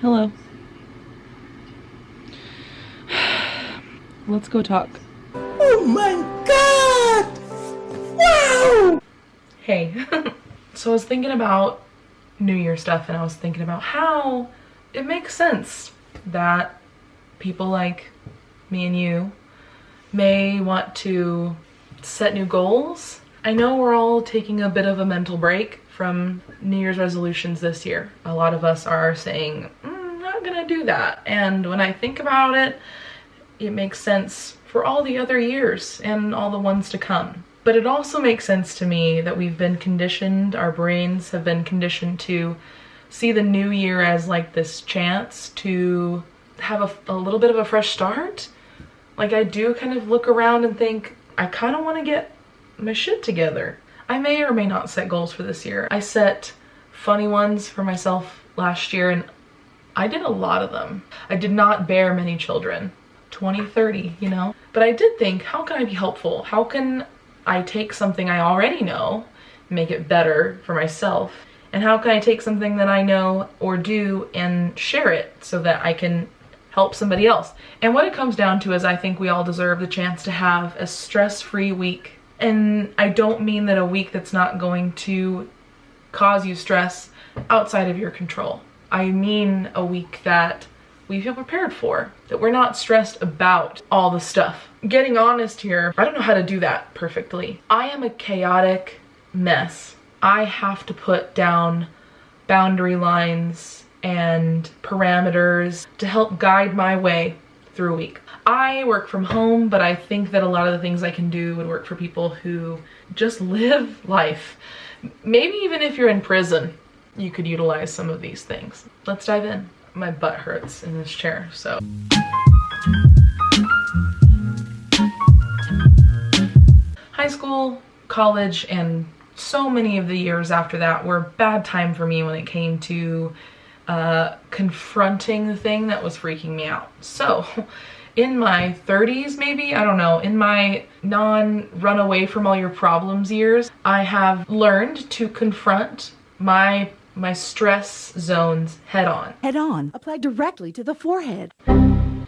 Hello. Let's go talk. Oh my god! Wow! Hey. So I was thinking about New Year stuff, and I was thinking about how it makes sense that people like me and you may want to set new goals. I know we're all taking a bit of a mental break from New Year's resolutions this year. A lot of us are saying, not gonna do that. And when I think about it, it makes sense for all the other years and all the ones to come. But it also makes sense to me that we've been conditioned, our brains have been conditioned to see the new year as like this chance to have a little bit of a fresh start. Like, I do kind of look around and think, I kind of want to get my shit together. I may or may not set goals for this year. I set funny ones for myself last year, and I did a lot of them. I did not bear many children. 20, 30, you know? But I did think, how can I be helpful? How can I take something I already know, make it better for myself? And how can I take something that I know or do and share it so that I can help somebody else? And what it comes down to is I think we all deserve the chance to have a stress-free week. And I don't mean that a week that's not going to cause you stress outside of your control. I mean a week that we feel prepared for, that we're not stressed about all the stuff. Getting honest here, I don't know how to do that perfectly. I am a chaotic mess. I have to put down boundary lines and parameters to help guide my way through a week. I work from home, but I think that a lot of the things I can do would work for people who just live life. Maybe even if you're in prison, you could utilize some of these things. Let's dive in. My butt hurts in this chair, so. High school, college, and so many of the years after that were a bad time for me when it came to confronting the thing that was freaking me out. So in my 30s, maybe, I don't know, in my non-run away from all your problems years, I have learned to confront my stress zones head on. Head on. Apply directly to the forehead.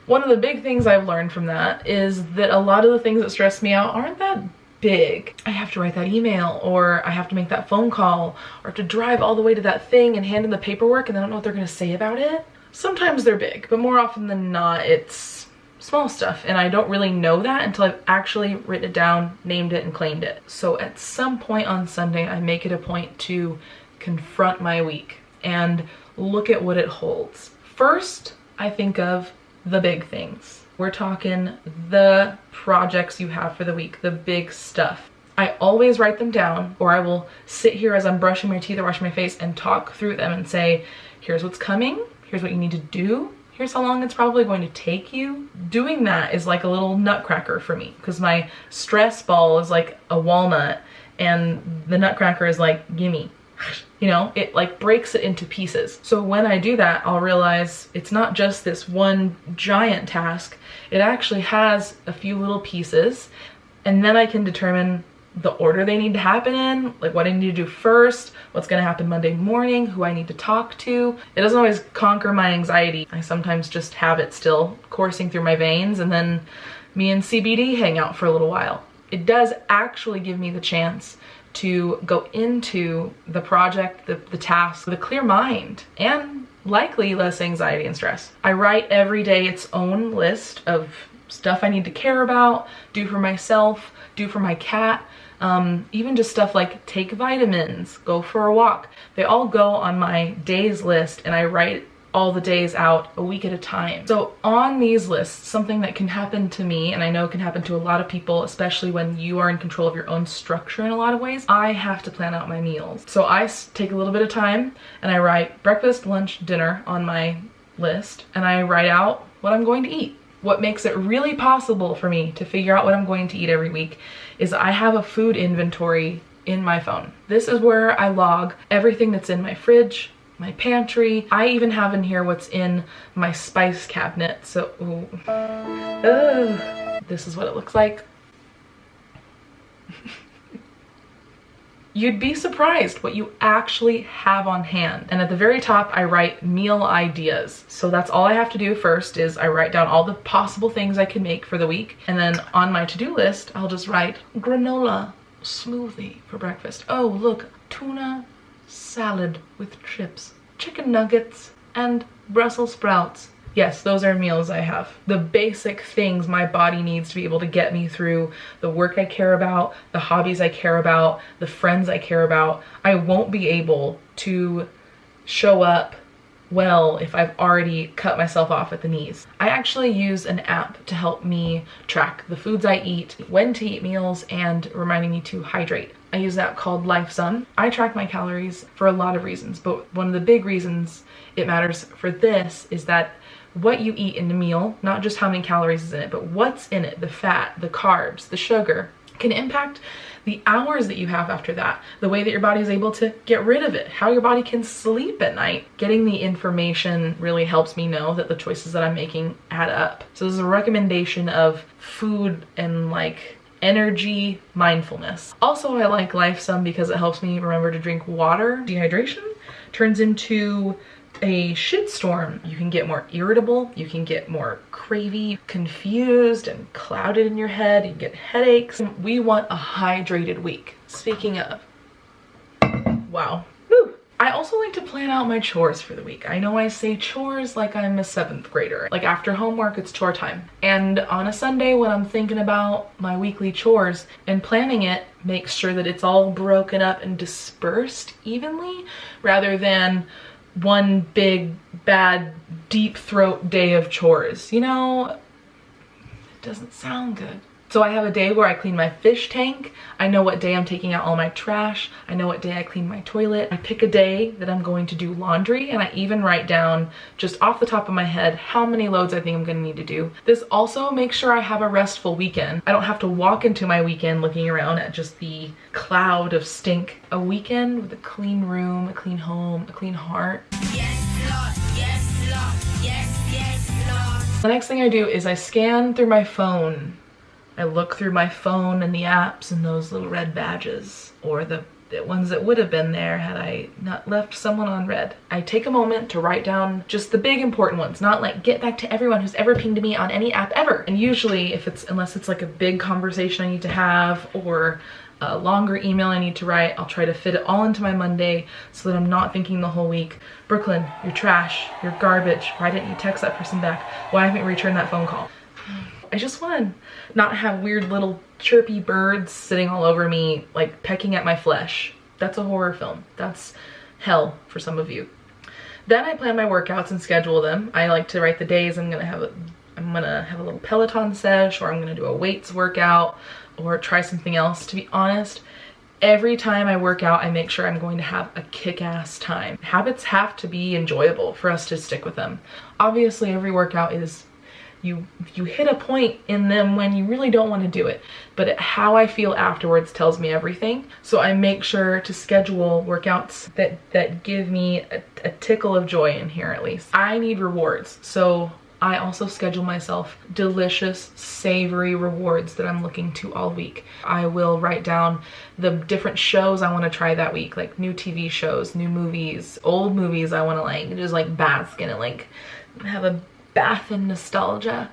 One of the big things I've learned from that is that a lot of the things that stress me out aren't that big. I have to write that email, or I have to make that phone call, or have to drive all the way to that thing and hand in the paperwork and I don't know what they're gonna say about it. Sometimes they're big, but more often than not, it's small stuff, and I don't really know that until I've actually written it down, named it, and claimed it. So at some point on Sunday, I make it a point to confront my week and look at what it holds. First, I think of the big things. We're talking the projects you have for the week, the big stuff. I always write them down, or I will sit here as I'm brushing my teeth or washing my face and talk through them and say, here's what's coming, here's what you need to do, here's how long it's probably going to take you. Doing that is like a little nutcracker for me, because my stress ball is like a walnut and the nutcracker is like, gimme. You know, it like breaks it into pieces. So when I do that, I'll realize it's not just this one giant task. It actually has a few little pieces, and then I can determine the order they need to happen in, like what I need to do first, what's gonna happen Monday morning, who I need to talk to. It doesn't always conquer my anxiety. I sometimes just have it still coursing through my veins, and then me and CBD hang out for a little while. It does actually give me the chance to go into the project, the task, with a clear mind and likely less anxiety and stress. I write every day its own list of stuff I need to care about, do for myself, do for my cat, even just stuff like take vitamins, go for a walk. They all go on my days list, and I write all the days out a week at a time. So on these lists, something that can happen to me, and I know can happen to a lot of people, especially when you are in control of your own structure in a lot of ways, I have to plan out my meals. So I take a little bit of time and I write breakfast, lunch, dinner on my list, and I write out what I'm going to eat. What makes it really possible for me to figure out what I'm going to eat every week is I have a food inventory in my phone. This is where I log everything that's in my fridge, my pantry. I even have in here what's in my spice cabinet. So, this is what it looks like. You'd be surprised what you actually have on hand. And at the very top, I write meal ideas. So that's all I have to do first is I write down all the possible things I can make for the week. And then on my to-do list, I'll just write granola smoothie for breakfast. Oh, look, tuna salad with chips, chicken nuggets, and Brussels sprouts. Yes, those are meals I have. The basic things my body needs to be able to get me through the work I care about, the hobbies I care about, the friends I care about. I won't be able to show up well if I've already cut myself off at the knees. I actually use an app to help me track the foods I eat, when to eat meals, and reminding me to hydrate. I use an app called LifeSum. I track my calories for a lot of reasons, but one of the big reasons it matters for this is that what you eat in a meal, not just how many calories is in it, but what's in it, the fat, the carbs, the sugar, can impact the hours that you have after that, the way that your body is able to get rid of it, how your body can sleep at night. Getting the information really helps me know that the choices that I'm making add up. So this is a recommendation of food and like energy mindfulness. Also, I like LifeSum because it helps me remember to drink water. Dehydration turns into a shitstorm. You can get more irritable, you can get more cravey, confused and clouded in your head, you can get headaches. We want a hydrated week. Speaking of, wow. Whew. I also like to plan out my chores for the week. I know I say chores like I'm a 7th grader. Like after homework, it's chore time. And on a Sunday when I'm thinking about my weekly chores and planning it, make sure that it's all broken up and dispersed evenly rather than one big, bad, deep throat day of chores. You know, it doesn't sound good. So I have a day where I clean my fish tank. I know what day I'm taking out all my trash. I know what day I clean my toilet. I pick a day that I'm going to do laundry, and I even write down just off the top of my head how many loads I think I'm gonna need to do. This also makes sure I have a restful weekend. I don't have to walk into my weekend looking around at just the cloud of stink. A weekend with a clean room, a clean home, a clean heart. Yes, Lord. Yes, Lord. Yes, yes, Lord. The next thing I do is I scan through my phone. I look through my phone and the apps and those little red badges, or the ones that would have been there had I not left someone on red. I take a moment to write down just the big important ones, not like get back to everyone who's ever pinged me on any app ever. And usually unless it's like a big conversation I need to have or a longer email I need to write, I'll try to fit it all into my Monday so that I'm not thinking the whole week, Brooklyn, you're trash, you're garbage, why didn't you text that person back? Why haven't you returned that phone call? I just want to not have weird little chirpy birds sitting all over me, like pecking at my flesh. That's a horror film. That's hell for some of you. Then I plan my workouts and schedule them. I like to write the days I'm gonna have a little Peloton sesh, or I'm gonna do a weights workout, or try something else. To be honest, every time I work out, I make sure I'm going to have a kick-ass time. Habits have to be enjoyable for us to stick with them. Obviously, every workout is you hit a point in them when you really don't want to do it, but how I feel afterwards tells me everything. So I make sure to schedule workouts that give me a tickle of joy in here at least. I need rewards, so I also schedule myself delicious, savory rewards that I'm looking to all week. I will write down the different shows I want to try that week, like new TV shows, new movies, old movies I want to like just like bask in it, like have a bath in nostalgia.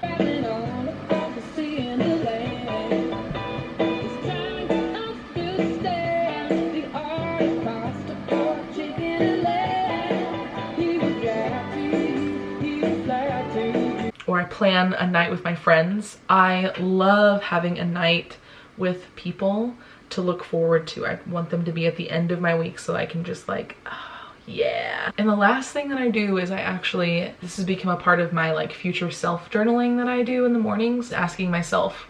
Or I plan a night with my friends. I love having a night with people to look forward to. I want them to be at the end of my week so I can just like, yeah. And the last thing that I do is this has become a part of my like future self journaling that I do in the mornings, asking myself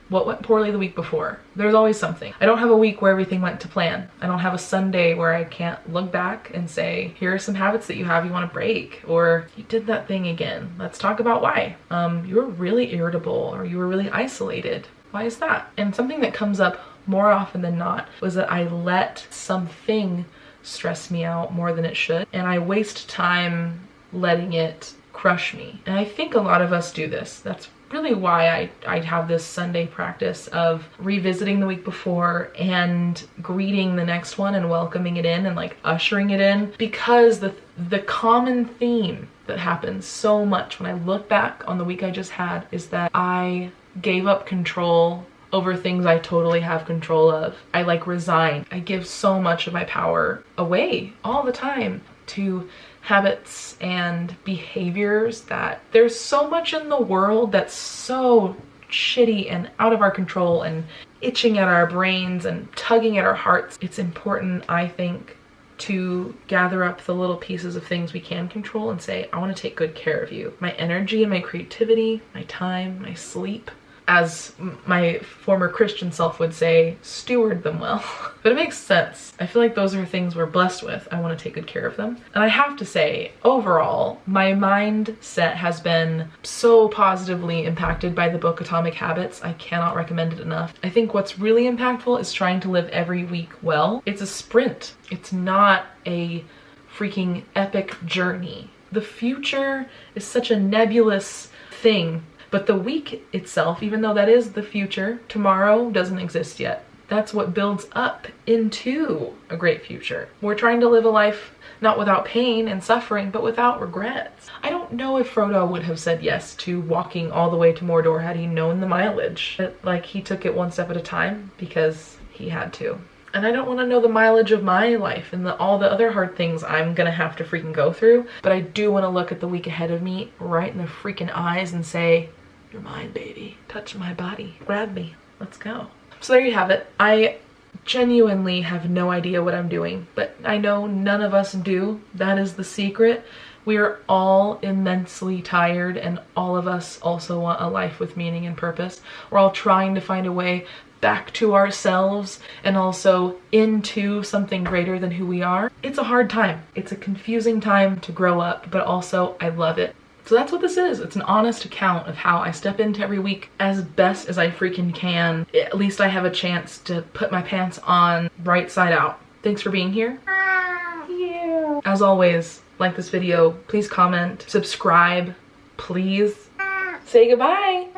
what went poorly the week before. There's always something. I don't have a week where everything went to plan. I don't have a Sunday where I can't look back and say, here are some habits that you have you want to break, or you did that thing again. Let's talk about why. You were really irritable, or you were really isolated. Why is that? And something that comes up more often than not was that I let something stress me out more than it should, and I waste time letting it crush me. And I think a lot of us do this. That's really why I have this Sunday practice of revisiting the week before and greeting the next one and welcoming it in and like ushering it in, because the common theme that happens so much when I look back on the week I just had is that I gave up control over things I totally have control of. I like resign. I give so much of my power away all the time to habits and behaviors that there's so much in the world that's so shitty and out of our control and itching at our brains and tugging at our hearts. It's important, I think, to gather up the little pieces of things we can control and say, I want to take good care of you. My energy and my creativity, my time, my sleep. As my former Christian self would say, steward them well. But it makes sense. I feel like those are things we're blessed with. I want to take good care of them. And I have to say, overall, my mindset has been so positively impacted by the book Atomic Habits. I cannot recommend it enough. I think what's really impactful is trying to live every week well. It's a sprint. It's not a freaking epic journey. The future is such a nebulous thing. But the week itself, even though that is the future, tomorrow doesn't exist yet. That's what builds up into a great future. We're trying to live a life not without pain and suffering, but without regrets. I don't know if Frodo would have said yes to walking all the way to Mordor had he known the mileage. Like, he took it one step at a time because he had to. And I don't want to know the mileage of my life and all the other hard things I'm gonna have to freaking go through. But I do want to look at the week ahead of me right in the freaking eyes and say, you're mine, baby. Touch my body. Grab me. Let's go. So there you have it. I genuinely have no idea what I'm doing, but I know none of us do. That is the secret. We are all immensely tired, and all of us also want a life with meaning and purpose. We're all trying to find a way back to ourselves and also into something greater than who we are. It's a hard time. It's a confusing time to grow up, but also I love it. So that's what this is. It's an honest account of how I step into every week as best as I freaking can. At least I have a chance to put my pants on right side out. Thanks for being here. Yeah. As always, like this video, please comment, subscribe, please. Say goodbye.